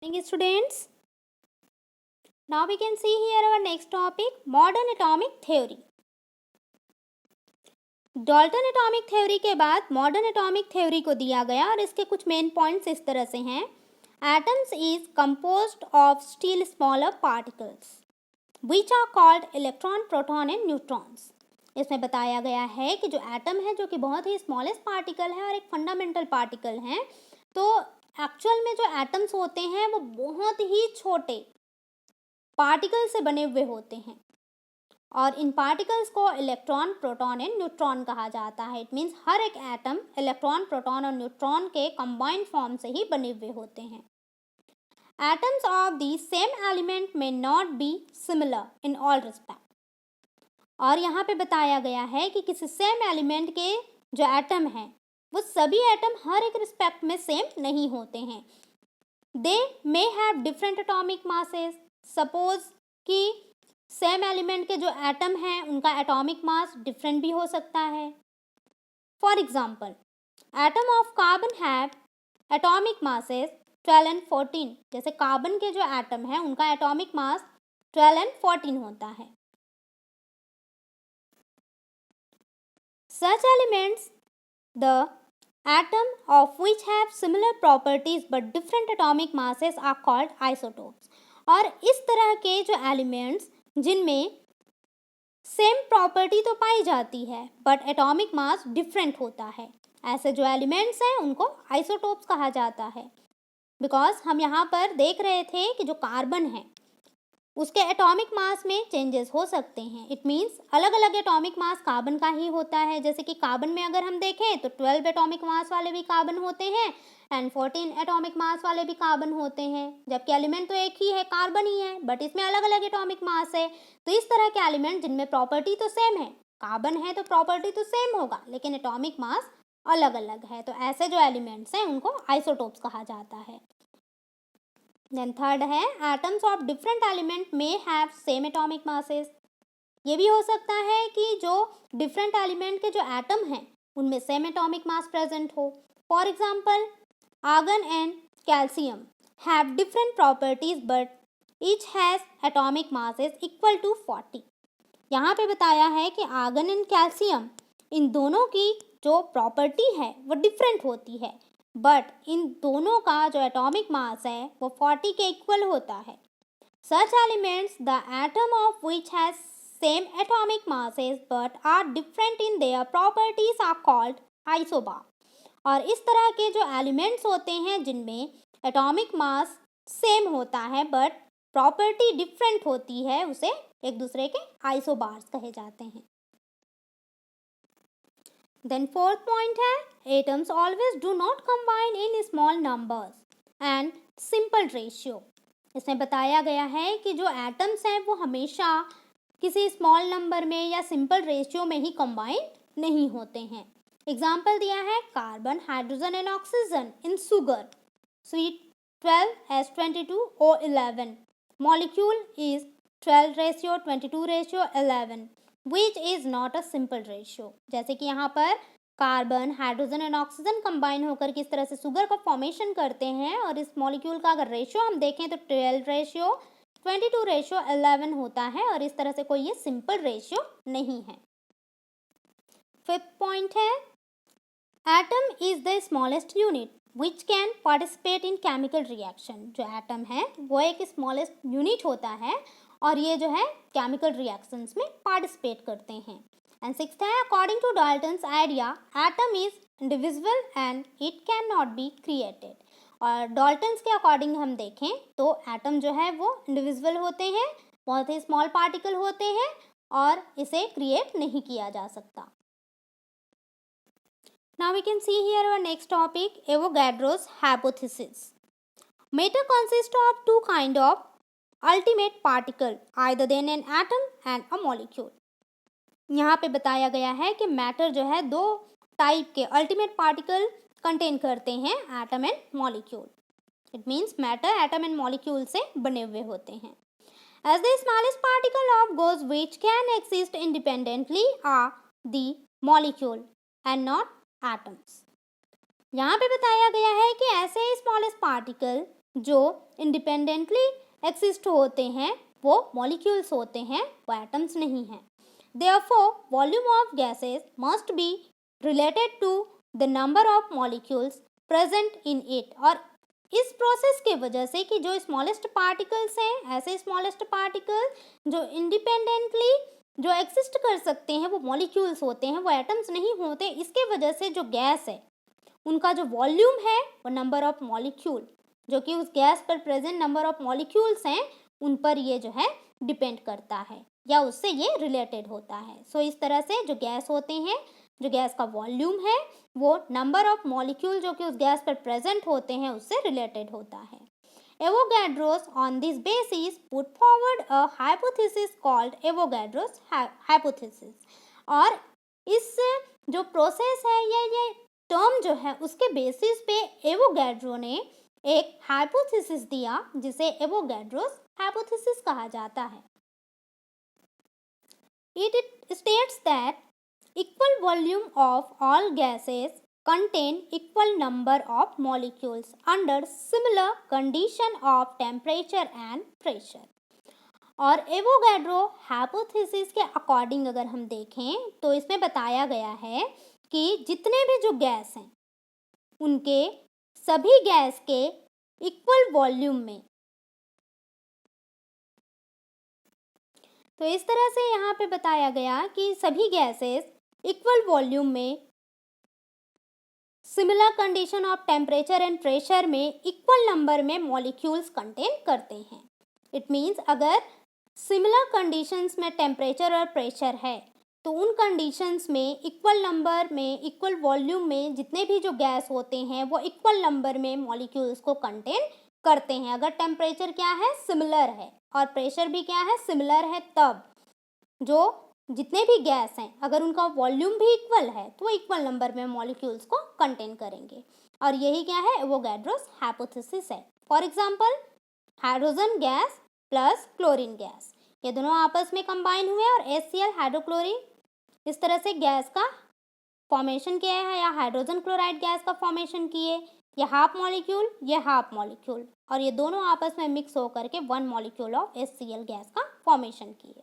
Morning students. Now we can see here our next topic, modern atomic theory. Dalton atomic theory के बाद modern atomic theory को दिया गया और इसके कुछ मेन पॉइंट्स इस तरह से हैं. Atoms is composed of still smaller particles which are called electron, proton and neutrons. इसमें बताया गया है कि जो एटम है जो कि बहुत ही स्मॉलेस्ट पार्टिकल है और एक फंडामेंटल पार्टिकल है, तो एक्चुअल में जो एटम्स होते हैं वो बहुत ही छोटे पार्टिकल से बने हुए होते हैं और इन पार्टिकल्स को इलेक्ट्रॉन, प्रोटॉन एंड न्यूट्रॉन कहा जाता है. इट मीन्स हर एक एटम इलेक्ट्रॉन, प्रोटॉन और न्यूट्रॉन के कंबाइंड फॉर्म से ही बने हुए होते हैं. Atoms of the same element में not be similar in all respect. और यहाँ पे बताया गया है कि किसी सेम एलिमेंट के जो एटम हैं वो सभी एटम हर एक रिस्पेक्ट में सेम नहीं होते हैं. They may have different atomic masses. Suppose कि सेम एलिमेंट के जो एटम हैं उनका एटॉमिक मास डिफरेंट भी हो सकता है. For example, atom of carbon have atomic masses 12 and 14. जैसे कार्बन के जो एटम है उनका एटॉमिक मास 12 एंड 14 होता है. Such elements, the atom of which have similar properties but different atomic masses are called isotopes. और इस तरह के जो एलिमेंट्स जिनमें सेम प्रॉपर्टी तो पाई जाती है बट एटॉमिक मास डिफरेंट होता है, ऐसे जो एलिमेंट्स हैं उनको आइसोटोप्स कहा जाता है. बिकॉज हम यहाँ पर देख रहे थे कि जो कार्बन है उसके एटॉमिक मास में चेंजेस हो सकते हैं. इट मीन्स अलग अलग एटॉमिक मास कार्बन का ही होता है. जैसे कि कार्बन में अगर हम देखें तो 12 एटॉमिक मास वाले भी कार्बन होते हैं एंड 14 एटॉमिक मास वाले भी कार्बन होते हैं. जबकि एलिमेंट तो एक ही है, कार्बन ही है, बट इसमें अलग अलग एटॉमिक मास है. तो इस तरह के एलिमेंट जिनमें प्रॉपर्टी तो सेम है, कार्बन है तो प्रॉपर्टी तो सेम होगा लेकिन एटॉमिक मास अलग अलग है, तो ऐसे जो एलिमेंट्स हैं उनको आइसोटोप्स कहा जाता है. देन थर्ड है, एटम्स ऑफ डिफरेंट एलिमेंट में हैव सेम एटॉमिक मासेस. ये भी हो सकता है कि जो डिफरेंट एलिमेंट के जो एटम हैं उनमें सेम एटॉमिक मास प्रेजेंट हो. For example, argon and calcium have different properties but each has atomic masses equal to 40. यहाँ पे बताया है कि आर्गन एंड कैल्शियम इन दोनों की जो प्रॉपर्टी है वो डिफरेंट होती है बट इन दोनों का जो एटॉमिक मास है वो 40 के इक्वल होता है. Such elements, the atom of which has same atomic masses but are different in their properties are called isobar. और इस तरह के जो एलिमेंट्स होते हैं जिनमें एटॉमिक मास सेम होता है बट प्रॉपर्टी डिफरेंट होती है उसे एक दूसरे के आइसोबार्स कहे जाते हैं. देन फोर्थ पॉइंट है, atoms always do not combine in small numbers and simple ratio. इसमें बताया गया है कि जो एटम्स हैं वो हमेशा किसी स्मॉल नंबर में या सिंपल रेशियो में ही कंबाइन नहीं होते हैं. एग्जाम्पल दिया है, carbon, hydrogen and oxygen in sugar sweet 12s22O11 molecule is 12:22:11 which is not a simple ratio. जैसे कि यहाँ पर carbon, hydrogen and oxygen combine होकर किस तरह से शुगर का फॉर्मेशन करते हैं और इस मॉलिक्यूल का अगर रेशियो हम देखें तो 12:22:11 होता है और इस तरह से कोई ये सिंपल रेशियो नहीं है. फिफ्थ पॉइंट है, atom is the smallest unit which can participate in chemical reaction. जो एटम है वो एक स्मॉलेस्ट यूनिट होता है और ये जो है केमिकल रिएक्शंस में पार्टिसिपेट करते हैं. एंड सिक्स्थ है, according to Dalton's idea atom is individual and it can not be created. और डाल्टन्स के अकॉर्डिंग हम देखें तो एटम जो है वो इंडिविजुअल होते हैं, बहुत ही स्मॉल पार्टिकल होते हैं और इसे क्रिएट नहीं किया जा सकता. Now we can see here our next topic, Avogadro's hypothesis. Matter consists of two kind of ultimate particle, either than an atom and a molecule. यहाँ पे बताया गया है कि मैटर जो है दो टाइप के अल्टीमेट पार्टिकल कंटेन करते हैं, atom and molecule. It means matter atom and molecule से बने हुए होते हैं. As the smallest particle of gauze which can exist independently are the molecule and not atoms. यहाँ पे बताया गया है कि ऐसे स्मॉलेस्ट पार्टिकल जो इंडिपेंडेंटली एक्सिस्ट होते हैं वो मॉलिक्यूल्स होते हैं, वो एटम्स नहीं हैं। Therefore, volume of gases must be related to the number of molecules present in it। और इस प्रोसेस के वजह से कि जो स्मॉलेस्ट पार्टिकल्स हैं, ऐसे स्मॉलेस्ट पार्टिकल जो इंडिपेंडेंटली जो एक्सिस्ट कर सकते हैं वो मॉलिक्यूल्स होते हैं, वो एटम्स नहीं होते। इसके वजह से जो गैस है उनका जो वॉल्यूम है वो नंबर ऑफ मॉलिक्यूल जो कि उस गैस पर प्रेजेंट नंबर ऑफ मॉलिक्यूल्स हैं उन पर ये जो है डिपेंड करता है या उससे ये रिलेटेड होता है। सो इस तरह से जो गैस होते हैं, जो गैस का वॉल्यूम है वो नंबर ऑफ मॉलिक्यूल जो कि उस गैस पर प्रेजेंट होते हैं उससे रिलेटेड होता है। Avogadro's on this basis put forward a hypothesis called Avogadro's hypothesis। और इस जो प्रोसेस है या ये टर्म जो है उसके बेसिस पे एवोगैड्रो ने एक हाइपोथेसिस दिया जिसे एवोगैड्रोस हाइपोथेसिस कहा जाता है। It states that equal volume of all gases contain equal number of molecules under similar condition of temperature and pressure। और एवोगैड्रो हाइपोथेसिस के अकॉर्डिंग अगर हम देखें तो इसमें बताया गया है कि जितने भी जो गैस हैं उनके सभी गैस के इक्वल वॉल्यूम में, तो इस तरह से यहाँ पे बताया गया कि सभी गैसेस इक्वल वॉल्यूम में similar condition of temperature and pressure में इक्वल नंबर में मॉलिक्यूल्स कंटेन करते हैं। इट मीन्स अगर सिमिलर कंडीशंस में टेम्परेचर और प्रेशर है तो उन कंडीशंस में इक्वल नंबर में इक्वल वॉल्यूम में जितने भी जो गैस होते हैं वो इक्वल नंबर में मॉलिक्यूल्स को कंटेन करते हैं। अगर टेम्परेचर क्या है, सिमिलर है, और प्रेशर भी क्या है, सिमिलर है, तब जो जितने भी गैस हैं अगर उनका वॉल्यूम भी इक्वल है तो वो इक्वल नंबर में मॉलिक्यूल्स को कंटेन करेंगे। और यही क्या है, एवोगैड्रोस हाइपोथेसिस है। For example hydrogen gas plus chlorine gas, ये दोनों आपस में कंबाइन हुए और HCl हाइड्रोक्लोरीन इस तरह से गैस का फॉर्मेशन किया है, या हाइड्रोजन क्लोराइड गैस का फॉर्मेशन किए, ये हाफ मॉलिक्यूल, ये हाफ मॉलिक्यूल, और ये दोनों आपस में मिक्स होकर के one molecule of HCl gas का फॉर्मेशन किए।